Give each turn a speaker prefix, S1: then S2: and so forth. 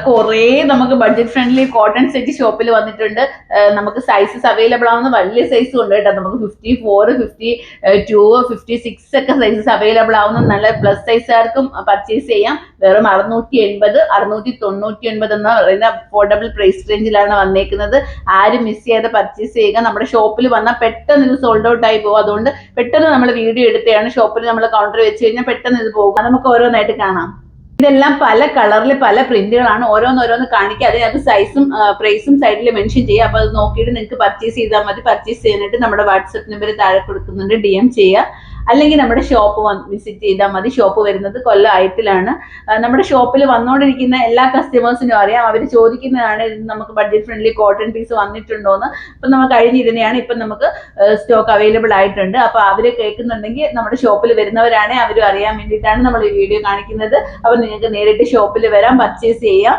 S1: കുറേ നമുക്ക് budget friendly cotton set ഷോപ്പിൽ വന്നിട്ടുണ്ട്. നമുക്ക് സൈസസ് അവൈലബിൾ ആവുന്ന വലിയ സൈസും ഉണ്ട് കേട്ടോ. നമുക്ക് 54, 52, 56 ഒക്കെ സൈസസ് അവൈലബിൾ ആവുന്ന നല്ല പ്ലസ് സൈസുകാർക്കും പർച്ചേസ് ചെയ്യാം. വെറും 680, 699 എന്ന് പറയുന്ന അഫോർഡബിൾ പ്രൈസ് റേഞ്ചിലാണ് വന്നേക്കുന്നത്. ആരും മിസ് ചെയ്യാതെ പർച്ചേസ് ചെയ്യുക. നമ്മുടെ ഷോപ്പിൽ വന്നാൽ പെട്ടെന്ന് ഇത് സോൾഡ് ഔട്ട് ആയി പോകും. അതുകൊണ്ട് പെട്ടെന്ന് നമ്മൾ വീഡിയോ എടുക്കുകയാണ്. ഷോപ്പിൽ നമ്മൾ കൗണ്ടർ വെച്ച് കഴിഞ്ഞാൽ പെട്ടെന്ന് ഇത് പോകും. നമുക്ക് ഓരോന്നായിട്ട് കാണാം. ഇതെല്ലാം പല കളറിൽ പല പ്രിന്റുകളാണ്. ഓരോന്നോരോന്ന് കാണിക്കുക. അതിനകത്ത് സൈസും പ്രൈസും സൈഡിൽ മെൻഷൻ ചെയ്യുക. അപ്പൊ അത് നോക്കിയിട്ട് നിങ്ങൾക്ക് പർച്ചേസ് ചെയ്താൽ മതി. പർച്ചേസ് ചെയ്യാനായിട്ട് നമ്മുടെ വാട്സപ്പ് നമ്പർ താഴെ കൊടുക്കുന്നുണ്ട്, DM ചെയ്യുക. അല്ലെങ്കിൽ നമ്മുടെ ഷോപ്പ് വിസിറ്റ് ചെയ്താൽ മതി. ഷോപ്പ് വരുന്നത് കൊല്ലം ഐറ്റിലാണ്. നമ്മുടെ ഷോപ്പിൽ വന്നുകൊണ്ടിരിക്കുന്ന എല്ലാ കസ്റ്റമേഴ്സിനും അറിയാം. അവർ ചോദിക്കുന്നതാണ് നമുക്ക് ബഡ്ജറ്റ് ഫ്രണ്ട്ലി കോട്ടൺ പീസ് വന്നിട്ടുണ്ടോന്ന്. അപ്പൊ നമ്മൾ കഴിഞ്ഞിരുന്നതാണ്. ഇപ്പം നമുക്ക് സ്റ്റോക്ക് അവൈലബിൾ ആയിട്ടുണ്ട്. അപ്പൊ അവര് കേൾക്കുന്നുണ്ടെങ്കിൽ നമ്മുടെ ഷോപ്പിൽ വരുന്നവരാണ്, അവരും അറിയാൻ വേണ്ടിയിട്ടാണ് നമ്മൾ ഈ വീഡിയോ കാണിക്കുന്നത്. അപ്പൊ നിങ്ങൾക്ക് നേരിട്ട് ഷോപ്പിൽ വരാം, പർച്ചേസ് ചെയ്യാം.